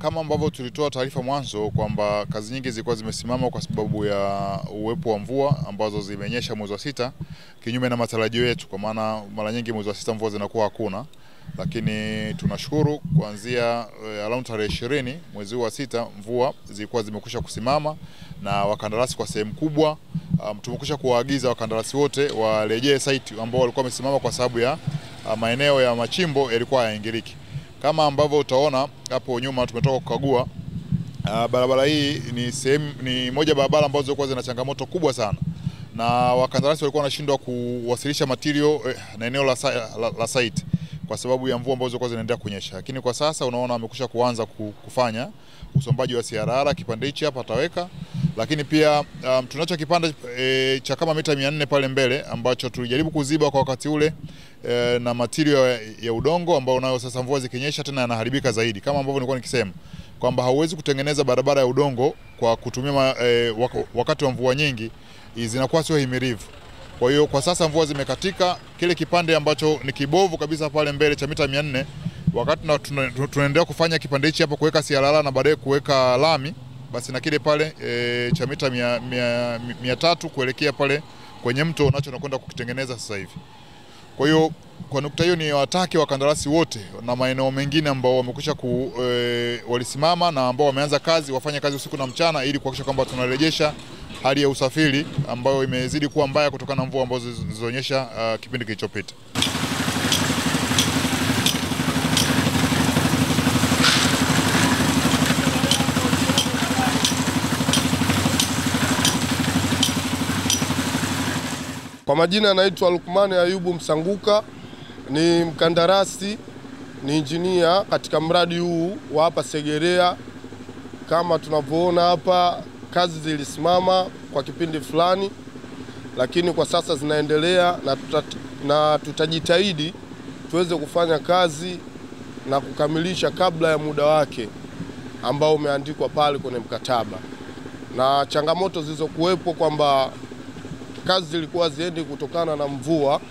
Kama ambavyo tulitoa taarifa mwanzo kwamba kazi nyingi zilikuwa zimesimama kwa sababu ya uwepo wa mvua ambazo zimenyesha mwezi wa 6 kinyume na matarajio yetu, kwa maana mara nyingi mwezi wa 6 mvua zinakuwa hakuna. Lakini tunashukuru kuanzia around tarehe 20 mwezi wa 6 mvua zilikuwa zimekwisha kusimama, na wakandarasi kwa sehemu kubwa tumekwisha kuwaagiza wakandarasi wote warejee site ambao walikuwa wamesimama kwa sababu ya maeneo ya machimbo yalikuwa hayaingiliki. Kama ambavyo utaona hapo nyuma tumetoka kukagua, barabara hii ni moja barabara ambazo zilikuwa zina changamoto kubwa sana, na wakandarasi walikuwa wanashindwa kuwasilisha material na eneo la site kwa sababu ya mvua ambazo zilikuwa zinaendelea kunyesha. Lakini kwa sasa unaona wamekwisha kuanza kufanya usombaji wa CRR kipande hichi hapa ataweka. Lakini pia tunacho kipande cha kama mita 400 pale mbele ambacho tulijaribu kuziba kwa wakati ule na material ya udongo ambao nayo sasa mvua zikinyesha tena yanaharibika zaidi. Kama ambavyo nilikuwa nikisema kwamba hauwezi kutengeneza barabara ya udongo kwa kutumia wakati wa mvua nyingi, zinakuwa sio himilivu. Kwa hiyo kwa sasa mvua zimekatika, kile kipande ambacho ni kibovu kabisa pale mbele cha mita 400, wakati tunaendelea kufanya kipande hichi hapo kuweka CRR na baadaye kuweka lami, basi na kile pale cha mita 300 kuelekea pale kwenye mto unacho nakwenda kukitengeneza sasa hivi. Kwa hiyo kwa nukta hiyo ni wataki wakandarasi wote na maeneo mengine ambao wamekwisha walisimama na ambao wameanza kazi wafanye kazi usiku na mchana ili kuhakikisha kwamba tunarejesha hali ya usafiri ambayo imezidi kuwa mbaya kutokana na mvua ambazo zilizoonyesha kipindi kilichopita. Kwa majina naitwa Lukman Ayubu Msanguka, ni mkandarasi, ni injinia katika mradi huu wa hapa Segerea. Kama tunavyoona hapa, kazi zilisimama kwa kipindi fulani, lakini kwa sasa zinaendelea na tutajitahidi tuweze kufanya kazi na kukamilisha kabla ya muda wake ambao umeandikwa pale kwenye mkataba. Na changamoto zilizokuwepo kwamba kazi zilikuwa ziendi kutokana na mvua,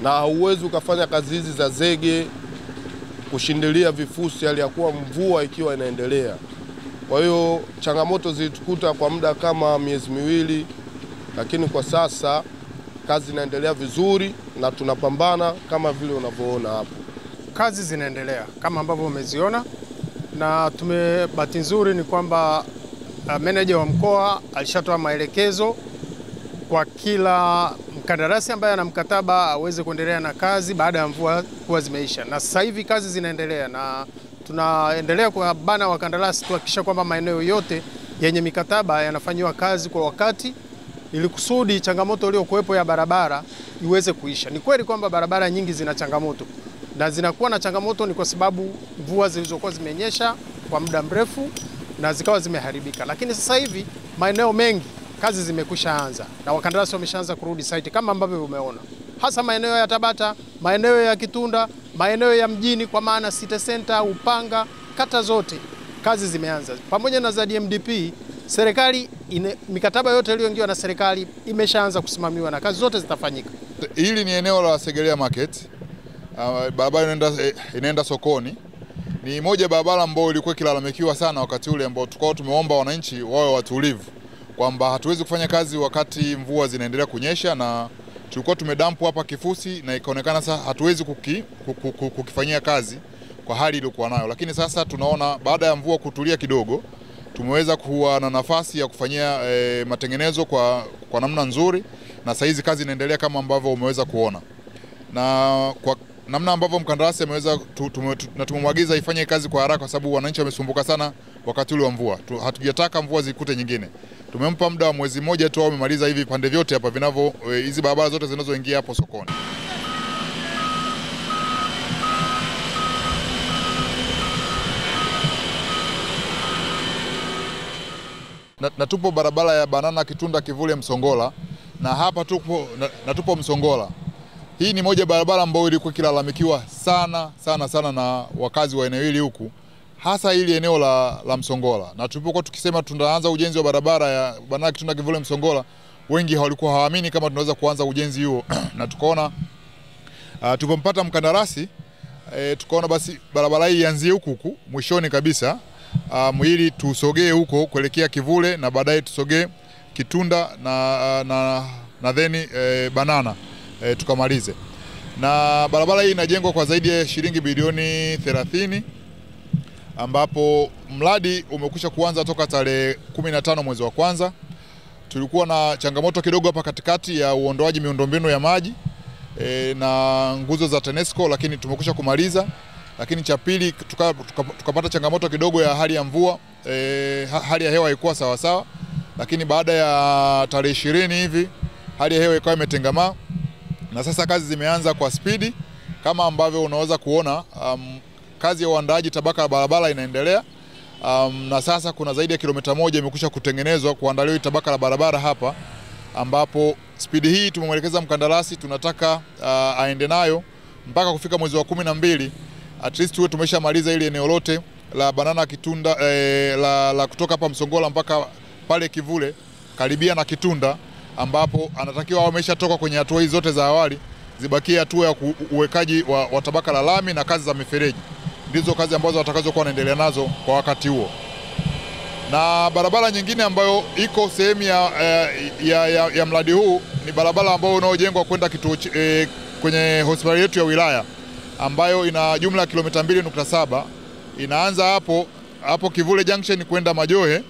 na hauwezi ukafanya kazi hizi za zege kushindilia vifusi hali ya kuwa mvua ikiwa inaendelea. Kwa hiyo changamoto zilitukuta kwa muda kama miezi miwili, lakini kwa sasa kazi inaendelea vizuri na tunapambana kama vile unavyoona hapo. Kazi zinaendelea kama ambavyo umeziona, na bahati nzuri ni kwamba meneja wa mkoa alishatoa maelekezo kwa kila mkandarasi ambaye ana mkataba aweze kuendelea na kazi baada ya mvua kuwa zimeisha. Na sasa hivi kazi zinaendelea na tunaendelea kuwabana wakandarasi kuhakikisha kwamba maeneo yote yenye mikataba yanafanywa kazi kwa wakati ili kusudi changamoto iliyokuwepo ya barabara iweze kuisha. Ni kweli kwamba barabara nyingi zina changamoto, na zinakuwa na changamoto ni kwa sababu mvua zilizokuwa zimenyesha kwa muda mrefu na zikawa zimeharibika. Lakini sasa hivi maeneo mengi kazi zimekwisha anza na wakandarasi wameshaanza kurudi site kama ambavyo umeona, hasa maeneo ya Tabata, maeneo ya Kitunda, maeneo ya mjini kwa maana City Center, Upanga, kata zote kazi zimeanza. Pamoja na ZMDP, serikali mikataba yote iliyoingiwa na serikali imeshaanza kusimamiwa na kazi zote zitafanyika. Hili ni eneo la Segerea Market. Barabara inaenda sokoni. Ni moja barabara ambayo ilikuwa kilalamikiwa sana wakati ule ambao tukao tumeomba wananchi wawe watulivu, kwamba hatuwezi kufanya kazi wakati mvua zinaendelea kunyesha, na tulikuwa tumedampu hapa kifusi na ikaonekana sasa hatuwezi kukifanyia kazi kwa hali iliyokuwa nayo. Lakini sasa tunaona baada ya mvua kutulia kidogo, tumeweza kuwa na nafasi ya kufanyia matengenezo kwa namna nzuri, na sasa hizi kazi inaendelea kama ambavyo umeweza kuona. Na kwa namna ambavyo mkandarasi ameweza tumemwagiza ifanye kazi kwa haraka kwa sababu wananchi wamesumbuka sana wakati ule wa mvua. Hatujataka mvua zikute nyingine. Tumempa muda wa mwezi mmoja tu amemaliza hivi pande vyote hapa vinavyo hizi barabara zote zinazoingia hapo sokoni. Na tupo barabara ya Banana Kitunda Kivule Msongola, na hapa tupo Msongola. Hii ni moja barabara ambayo ilikuwa kilalamikiwa sana na wakazi wa eneo hili huku, hasa hili eneo la Msongola. Na tulipokuwa tukisema tunaanza ujenzi wa barabara ya Banana Kitunda Kivule Msongola, wengi walikuwa hawaamini kama tunaweza kuanza ujenzi huo. Na tukaona tulipompata mkandarasi tukaona basi barabara hii ianzie huku mwishoni kabisa, ili tusogee huko kuelekea Kivule na baadaye tusogee Kitunda na then Banana tukamalize. Na barabara hii inajengwa kwa zaidi ya shilingi bilioni 30, ambapo mradi umekwisha kuanza toka tarehe 15 mwezi wa kwanza. Tulikuwa na changamoto kidogo hapa katikati ya uondoaji miundombinu ya maji na nguzo za TANESCO, lakini tumekwisha kumaliza. Lakini cha pili tukapata changamoto kidogo ya hali ya mvua, hali ya hewa haikuwa sawa sawa, lakini baada ya tarehe 20 hivi hali ya hewa ikawa imetengamaa na sasa kazi zimeanza kwa spidi kama ambavyo unaweza kuona. Kazi ya uandaaji tabaka la barabara inaendelea, na sasa kuna zaidi ya kilomita 1 imekwisha kutengenezwa kuandaliwa tabaka la barabara hapa, ambapo spidi hii tumemwelekeza mkandarasi, tunataka aende nayo mpaka kufika mwezi wa 12, at least tuwe tumeshamaliza ile eneo lote la Banana Kitunda, la kutoka hapa Msongola mpaka pale Kivule karibia na Kitunda, ambapo anatakiwa ameshatoka kwenye hatua hizo zote za awali, zibakie hatua ya uwekaji wa tabaka la lami na kazi za mifereji. Ndizo kazi ambazo watakazokuwa wanaendelea nazo kwa wakati huo. Na barabara nyingine ambayo iko sehemu ya mradi huu ni barabara ambayo unaojengwa kwenda kwenye hospitali yetu ya wilaya, ambayo ina jumla ya kilomita 2.7. Inaanza hapo Kivule Junction kwenda Majohe,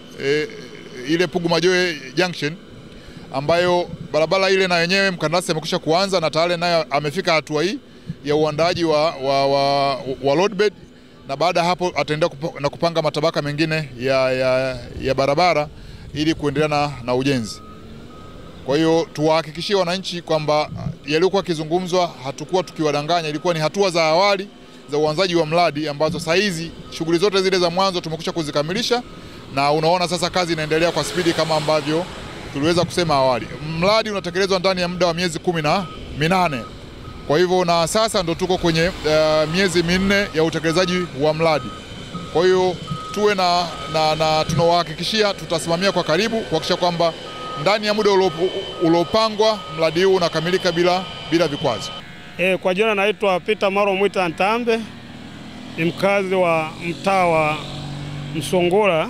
ile Pugu Majohe Junction, ambayo barabara ile na yenyewe mkandarasi amekwisha kuanza na tayari naye amefika hatua hii ya uandaaji wa roadbed, na baada hapo ataendelea na kupanga matabaka mengine ya barabara ili kuendelea na ujenzi. Kwa hiyo tuwahakikishie wananchi kwamba yaliokuwa kizungumzwa hatakuwa tukiwadanganya, ilikuwa ni hatua za awali za uanzaji wa mradi ambazo saa hizi shughuli zote zile za mwanzo tumekwisha kuzikamilisha, na unaona sasa kazi inaendelea kwa spidi kama ambavyo tuliweza kusema awali. Mradi unatekelezwa ndani ya muda wa miezi 18. Kwa hivyo na sasa ndo tuko kwenye miezi 4 ya utekelezaji wa mradi. Kwa hiyo tuwe na tunawahakikishia tutasimamia kwa karibu kuhakikisha kwamba ndani ya muda uliopangwa mradi huu unakamilika bila vikwazo. Kwa jina naitwa Peter Maro Mwita Ntambe, ni mkazi wa mtaa wa Msongola,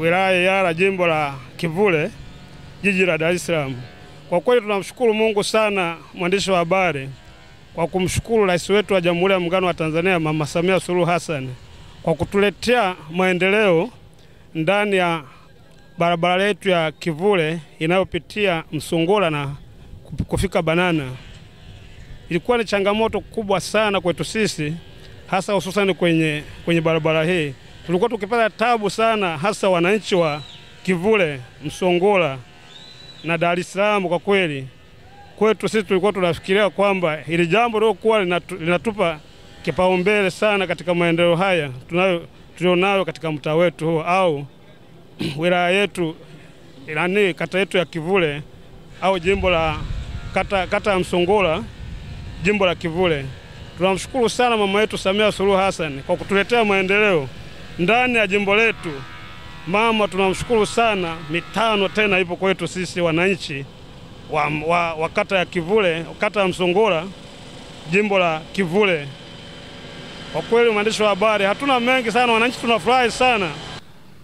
wilaya ya Yara, jimbo la Kivule, jiji la Dar es Salaam. Kwa kweli tunamshukuru Mungu sana, mwandishi wa habari, kwa kumshukuru Rais wetu wa Jamhuri ya Muungano wa Tanzania Mama Samia Suluhu Hassan kwa kutuletea maendeleo ndani ya barabara yetu ya Kivule inayopitia Msongola na kufika Banana. Ilikuwa ni changamoto kubwa sana kwetu sisi, hasa hususan kwenye barabara hii. Tulikuwa tukipata tabu sana, hasa wananchi wa Kivule, Msongola na Dar es Salaam. Kwa kweli kwetu sisi tulikuwa tunafikiria kwamba hili jambo lilokuwa linatupa kipaumbele sana katika maendeleo haya tulionayo katika mtaa wetu huo au wilaya yetu, kata yetu ya Kivule au jimbo la kata ya Msongola, jimbo la Kivule. Tunamshukuru sana mama yetu Samia Suluhu Hassan kwa kutuletea maendeleo ndani ya jimbo letu. Mama tunamshukuru sana, mitano tena ipo kwetu sisi wananchi wa kata ya Kivule, kata ya Msongola, jimbo la Kivule. Kwa kweli mwandishi wa habari, hatuna mengi sana, wananchi tunafurahi sana.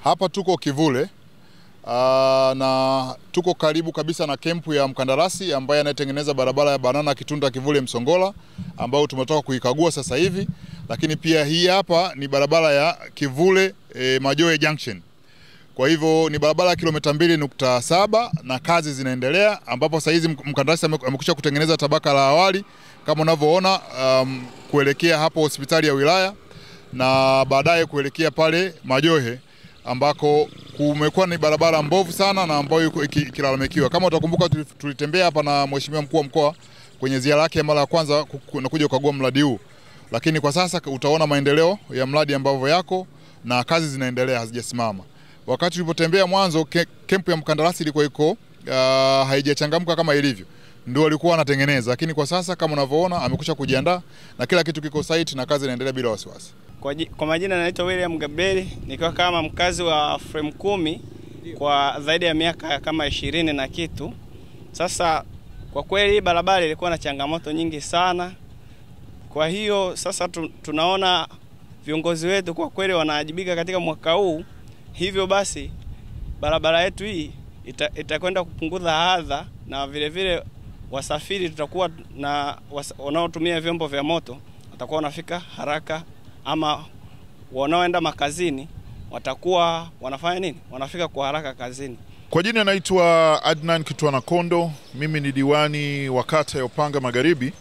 Hapa tuko Kivule na tuko karibu kabisa na kempu ya mkandarasi ambaye anatengeneza barabara ya Banana Kitunda Kivule Msongola, ambao tumetoka kuikagua sasa hivi. Lakini pia hii hapa ni barabara ya Kivule Majohe Junction. Kwa hivyo ni barabara ya kilomita 2.7 na kazi zinaendelea, ambapo sasa hizi mkandarasi amekwisha kutengeneza tabaka la awali kama unavyoona, kuelekea hapo hospitali ya wilaya na baadaye kuelekea pale Majohe, ambako kumekuwa ni barabara mbovu sana na ambayo ikilalamikiwa. Kama utakumbuka tulitembea hapa na mheshimiwa mkuu wa mkoa kwenye ziara yake mara ya kwanza na kuja kukagua mradi huu. Lakini kwa sasa utaona maendeleo ya mradi ambavyo yako na kazi zinaendelea, hazijasimama. Wakati tulipotembea mwanzo, kempu ya mkandarasi ilikuwa iko haijachangamka kama ilivyo, ndio walikuwa wanatengeneza, lakini kwa sasa kama unavyoona amekwisha kujiandaa na kila kitu kiko site na kazi inaendelea bila wasiwasi. Kwa majina naitwa William Gabriel, nikiwa kama mkazi wa frame 10 kwa zaidi ya miaka kama 20 na kitu. Sasa kwa kweli barabara ilikuwa na changamoto nyingi sana. Kwa hiyo sasa tunaona viongozi wetu kwa kweli wanaajibika katika mwaka huu. Hivyo basi barabara yetu hii itakwenda kupunguza adha, na vile vile wasafiri tutakuwa na wanaotumia vyombo vya moto watakuwa wanafika haraka, ama wanaoenda makazini watakuwa wanafanya nini? Wanafika kwa haraka kazini. Kwa jina naitwa Adnan Kitwana Kondo, mimi ni diwani wa kata ya Upanga Magharibi,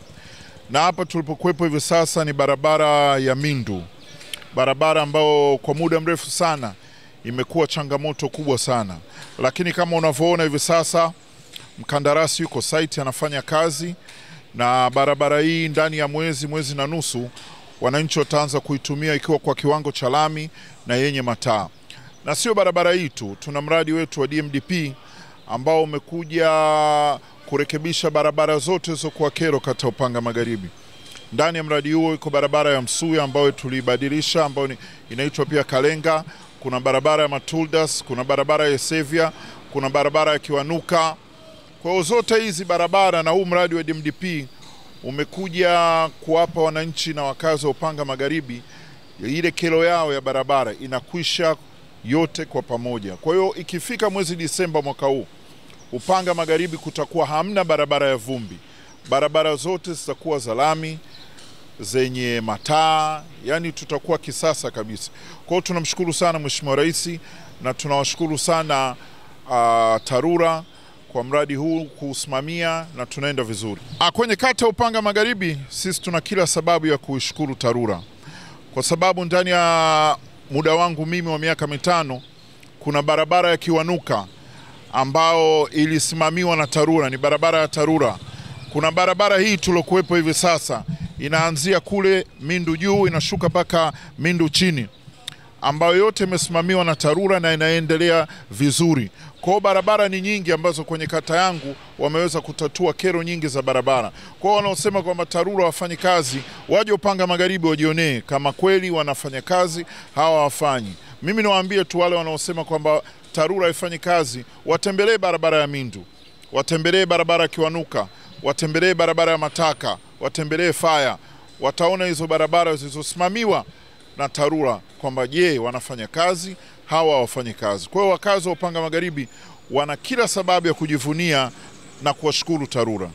na hapa tulipokuwepo hivi sasa ni barabara ya Mindu. Barabara ambao kwa muda mrefu sana imekuwa changamoto kubwa sana. Lakini kama unavyoona hivi sasa mkandarasi yuko site anafanya kazi, na barabara hii ndani ya mwezi na nusu wananchi wataanza kuitumia ikiwa kwa kiwango cha lami na yenye mataa. Na sio barabara hii tu, tuna mradi wetu wa DMDP ambao umekuja kurekebisha barabara zote zilizokuwa kero kata Upanga Magharibi. Ndani ya mradi huo iko barabara ya Msuya ambayo tulibadilisha, ambayo inaitwa pia Kalenga, kuna barabara ya Matuldas, kuna barabara ya Sevia, kuna barabara ya Kiwanuka. Kwa hiyo zote hizi barabara na huu mradi wa DMDP umekuja kuwapa wananchi na wakazi wa Upanga Magharibi ile kero yao ya barabara inakwisha yote kwa pamoja. Kwa hiyo ikifika mwezi Disemba mwaka huu, Upanga Magharibi kutakuwa hamna barabara ya vumbi. Barabara zote zitakuwa za lami zenye mataa, yani tutakuwa kisasa kabisa. Kwa hiyo tunamshukuru sana Mheshimiwa Rais na tunawashukuru sana TARURA kwa mradi huu kuusimamia, na tunaenda vizuri. Kwenye kata Upanga Magharibi sisi tuna kila sababu ya kuishukuru TARURA, kwa sababu ndani ya muda wangu mimi wa miaka 5 kuna barabara ya Kiwanuka ambao ilisimamiwa na TARURA, ni barabara ya TARURA. Kuna barabara hii tulokuwepo hivi sasa inaanzia kule Mindu juu inashuka paka Mindu chini, ambayo yote imesimamiwa na TARURA na inaendelea vizuri. Kwa barabara ni nyingi ambazo kwenye kata yangu wameweza kutatua kero nyingi za barabara. Kwa wanaosema kwamba TARURA wafanyi kazi, waje Upanga Magharibi wajionee kama kweli wanafanya kazi, hawa wafanyi. Mimi nawaambia tu wale wanaosema kwamba TARURA haifanyi kazi, watembelee barabara ya Mindu, watembelee barabara ya Kiwanuka, watembelee barabara ya Mataka, watembelee Faya. Wataona hizo barabara zilizosimamiwa na TARURA kwamba je, wanafanya kazi, hawa wafanye kazi. Kwa hiyo wakazi wa Upanga Magharibi wana kila sababu ya kujivunia na kuwashukuru TARURA.